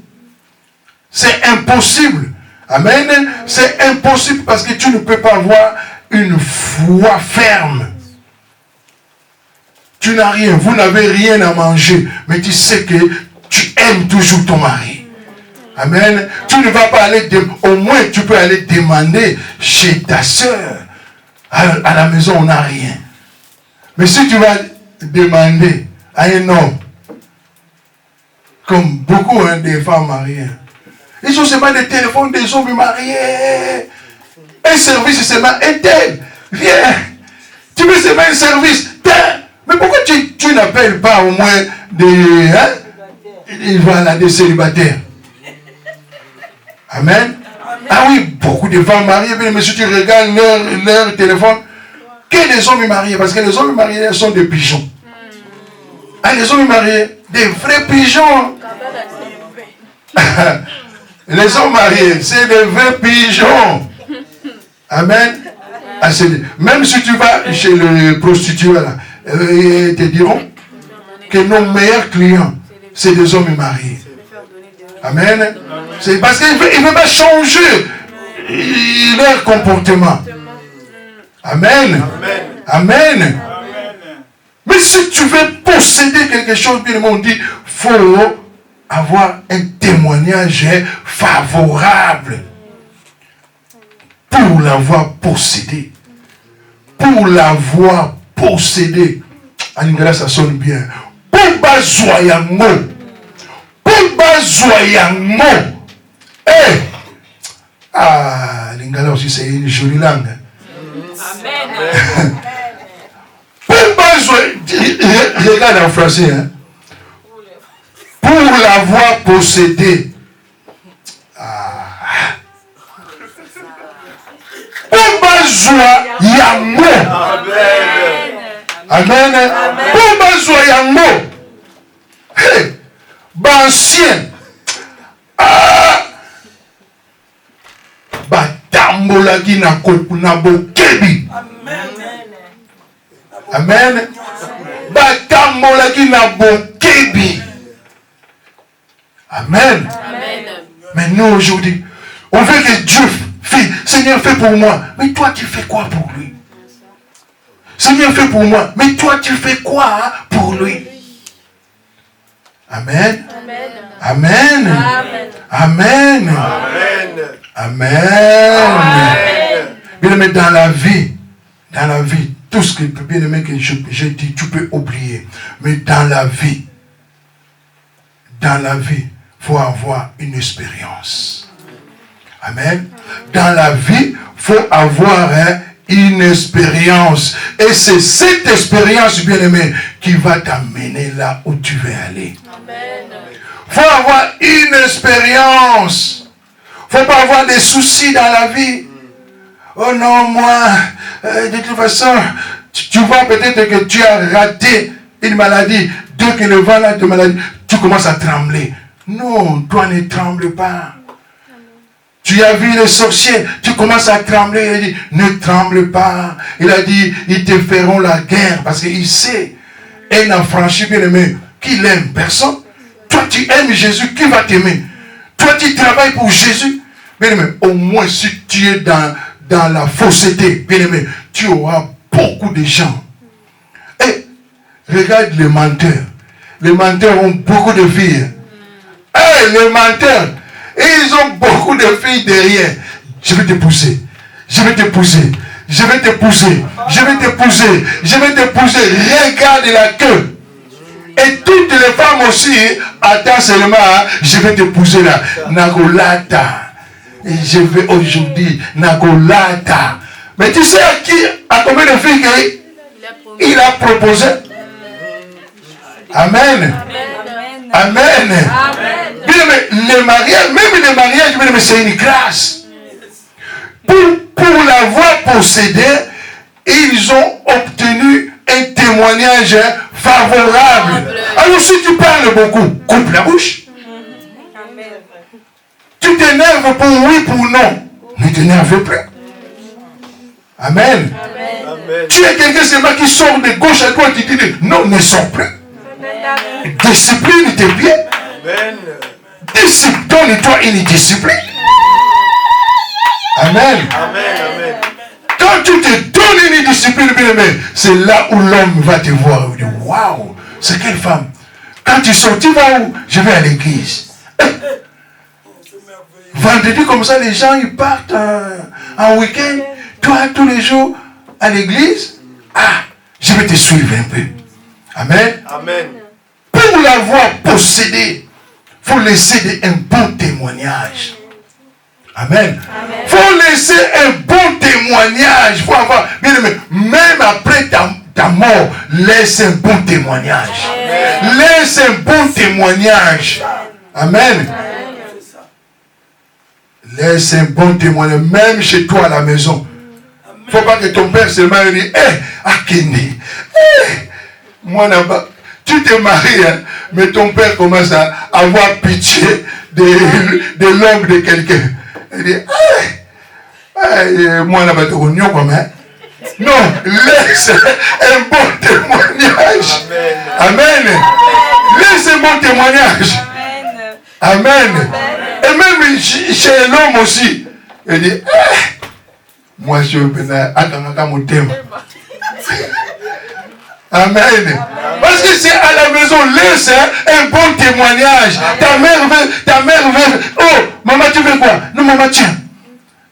C'est impossible. Amen. C'est impossible parce que tu ne peux pas avoir une foi ferme. Tu n'as rien, vous n'avez rien à manger, mais tu sais que tu aimes toujours ton mari. Amen. Tu ne vas pas aller, au moins tu peux aller demander chez ta soeur. À la maison, on n'a rien. Mais si tu vas demander à un homme, comme beaucoup des femmes mariées, ils ont seulement des téléphones des hommes mariés. Un service seulement, un tel, viens. Tu veux seulement un service, mais pourquoi tu n'appelles pas au moins des célibataires? Amen. Ah oui, beaucoup de femmes mariées, mais si tu regardes leur téléphone, que les hommes mariés, parce que les hommes mariés sont des pigeons. Ah, les hommes mariés, des vrais pigeons. Les hommes mariés, c'est des vrais pigeons. Amen. Ah, même si tu vas chez le prostitué, là, ils te diront que nos meilleurs clients, c'est des hommes mariés. Amen. C'est parce qu'ils ne veulent pas changer leur comportement. Amen. Amen. Mais si tu veux posséder quelque chose, bien on dit, il faut avoir un témoignage favorable pour l'avoir possédé. Pour l'avoir possédé. En Lingala, ça sonne bien. Pour bazoyango. Pour bazoyango. Eh! Ah, Lingala aussi, c'est une jolie langue. Amen. Pour bazoyango. Regarde en français, hein. Pour l'avoir possédé. Yango. Amen. Pour yango. Hey. chrétiens. Batambolaki na bokebi. Amen. Batambolaki na bokebi. Amen. Mais nous aujourd'hui, on veut que Dieu fait. Seigneur, fais pour moi. Mais toi, tu fais quoi pour lui? Seigneur, fais pour moi. Mais toi, tu fais quoi pour lui? Amen. Amen. Amen. Amen. Bien-aimé, dans la vie, tout ce que bien-aimé que j'ai dit, tu peux oublier. Mais dans la vie, il faut avoir une expérience. Amen. Dans la vie, il faut avoir une expérience. Et c'est cette expérience, bien-aimé, qui va t'amener là où tu veux aller. Il faut avoir une expérience. Il ne faut pas avoir des soucis dans la vie. Oh non, moi, de toute façon, tu vois peut-être que tu as raté une maladie. Dès que le vent là de maladie, tu commences à trembler. Non, toi ne tremble pas. Tu as vu les sorciers, tu commences à trembler. Il a dit, ne tremble pas. Il a dit, ils te feront la guerre. Parce qu'il sait, un affranchi bien-aimé, qu'il aime personne. Toi, tu aimes Jésus, qui va t'aimer? Toi, tu travailles pour Jésus. Bien-aimé, au moins si tu es dans la fausseté, bien-aimé, tu auras beaucoup de gens. Et regarde les menteurs. Les menteurs ont beaucoup de filles. Et les menteurs, ils ont beaucoup de filles derrière. Je vais te pousser. Je vais te pousser. Je vais te pousser. Je vais te pousser. Je vais te pousser. Regarde la queue. Et toutes les femmes aussi, attends seulement, je vais te pousser là. Nagolata. Et je vais aujourd'hui, Nagolata. Mais tu sais à combien de filles il a proposé? Amen. Amen. Bien, mais les mariages, même les mariages, mais c'est une grâce. Pour l'avoir possédé, ils ont obtenu un témoignage favorable. Alors si tu parles beaucoup, coupe la bouche. Tu t'énerves pour oui, pour non. Ne t'énerve plus. Amen. Tu es quelqu'un seulement qui sort de gauche à droite, tu dis non, ne sors plus. Discipline tes pieds. Donne-toi une discipline. Amen. Quand tu te donnes une discipline, c'est là où l'homme va te voir. Il dit, waouh, c'est quelle femme. Quand tu sors, tu vas où? Je vais à l'église. Vendredi, comme ça, les gens, ils partent en week-end. Toi, tous les jours, à l'église. Ah, je vais te suivre un peu. Amen. Pour l'avoir possédé, il faut laisser un bon témoignage. Amen. Il faut laisser un bon témoignage. Il faut avoir, bien aimé, même après ta mort, laisse un bon témoignage. Laisse un bon témoignage. Amen. Laisse un bon témoignage, même chez toi à la maison. Il ne faut pas que ton père seulement dise, Akende, moi là-bas. Tu te maries, hein, mais ton père commence à avoir pitié de l'homme de quelqu'un. Il dit, moi là-bas, tu es comme ça. Non, laisse un bon témoignage. Amen. Laisse un bon témoignage. Amen. Et même chez l'homme aussi. Il dit, moi je vais attendre mon thème. Amen. Parce que c'est à la maison, laisse un bon témoignage. Ta mère veut, oh, maman tu veux quoi? Non, maman tiens.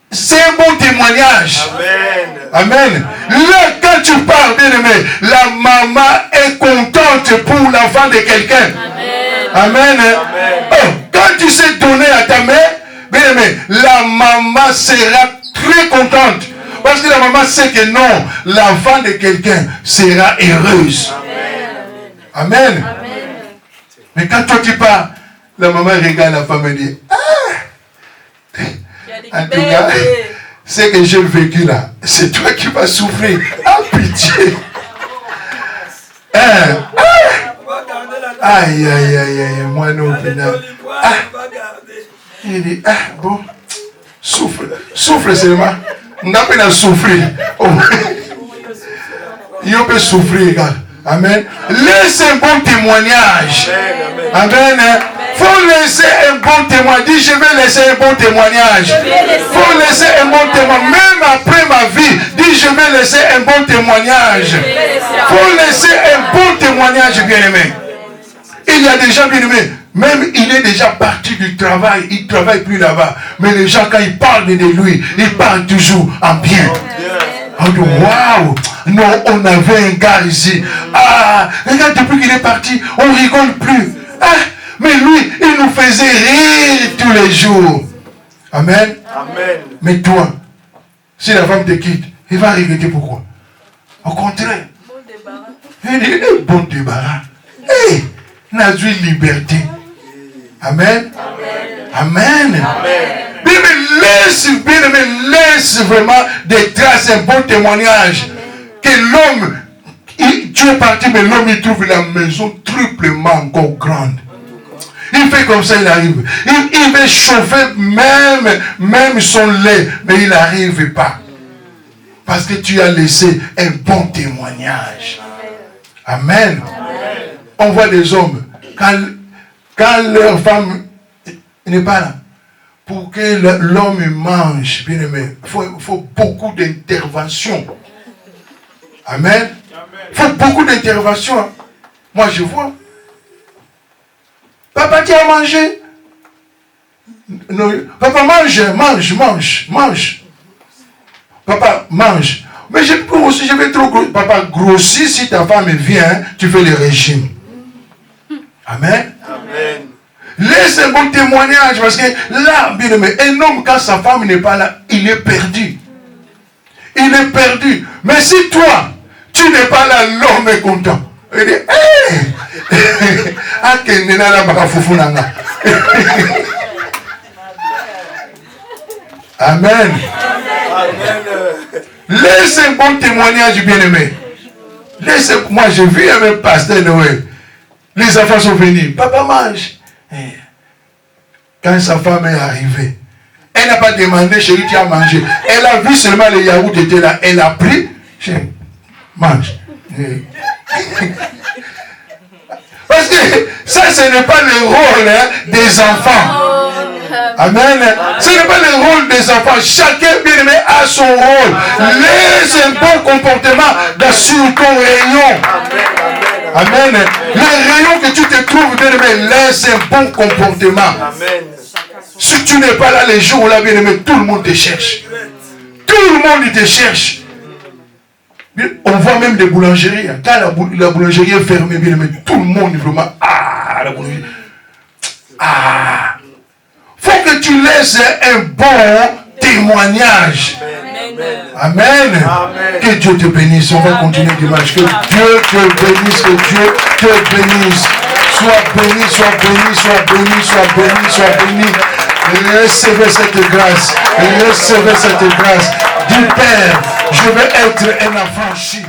C'est un bon témoignage. Amen. Là, quand tu parles, bien aimé, la maman est contente pour l'enfant de quelqu'un. Amen. Oh, quand tu sais donner à ta mère, bien aimé, la maman sera très contente. Parce que la maman sait que non, l'enfant de quelqu'un sera heureuse. Amen. Mais quand toi tu pars, la maman regarde la femme et dit, en tout cas, ce que j'ai vécu là, c'est toi qui vas souffrir. Ah, pitié. Aïe, aïe, aïe, aïe, moi non, il dit, bon, souffle seulement. On n'a pas à souffrir. Il peut souffrir, regarde. Amen. Laisse un bon témoignage. Amen. Faut laisser un bon témoignage. Dis, je vais laisser un bon témoignage. Faut laisser un bon témoignage. Même après ma vie, dis, je vais laisser un bon témoignage. Faut laisser un bon témoignage, bien-aimé. Il y a des gens bien-aimés. Même il est déjà parti du travail. Il ne travaille plus là-bas. Mais les gens, quand ils parlent de lui, ils parlent toujours en bien. On dit, waouh, non, on avait un gars ici. Ah, regarde, depuis qu'il est parti, on rigole plus. Ah, mais lui, il nous faisait rire tous les jours. Amen. Amen. Mais toi, si la femme te quitte, il va regretter pourquoi? Au contraire. Il dit, bon débarras. Hey, n'a eu liberté. Amen. Amen. Amen. Laisse vraiment des traces, un bon témoignage. Que l'homme, tu es parti, mais l'homme, il trouve la maison triplement encore grande. Il fait comme ça, il arrive. Il veut chauffer même son lait, mais il n'arrive pas. Parce que tu as laissé un bon témoignage. Amen. On voit des hommes, quand leur femme n'est pas là, pour que l'homme mange, bien aimé, il faut beaucoup d'intervention. Amen. Il faut beaucoup d'intervention. Moi, je vois. Papa, tu as mangé? Non, papa, mange. Papa, mange. Mais je vais trop grossir. Papa, grossis, si ta femme vient, tu fais le régime. Amen. Amen. Laisse un bon témoignage, parce que là, bien aimé, un homme, quand sa femme n'est pas là, il est perdu. Il est perdu. Mais si toi, tu n'es pas là, l'homme est content. Il dit, hey! Amen. Laisse un bon témoignage, bien-aimé. Moi, j'ai vu un pasteur Noël. Les enfants sont venus. Papa mange. Quand sa femme est arrivée, elle n'a pas demandé, chérie, tu as mangé. Elle a vu seulement les yaourts étaient là. Elle a pris. Mange. Parce que ça, ce n'est pas le rôle des enfants. Amen. Ce n'est pas le rôle des enfants. Chacun, bien aimé, a son rôle. Laisse un bon comportement sur ton rayon. Amen. Le rayon que tu te trouves, bien aimé, laisse un bon comportement. Amen. Si tu n'es pas là les jours là, bien aimé, tout le monde te cherche. Tout le monde te cherche. On voit même des boulangeries. Quand la boulangerie est fermée, bien aimé, tout le monde vraiment. Ah, la boulangerie. Ah. Faut que tu laisses un bon témoignage. Amen. Amen. Que Dieu te bénisse. On va continuer dimanche. Que Dieu te bénisse. Que Dieu te bénisse. Sois béni, sois béni, sois béni, sois béni, sois béni. Recevez cette grâce. Recevez cette grâce. Dis, Père, je vais être un affranchi.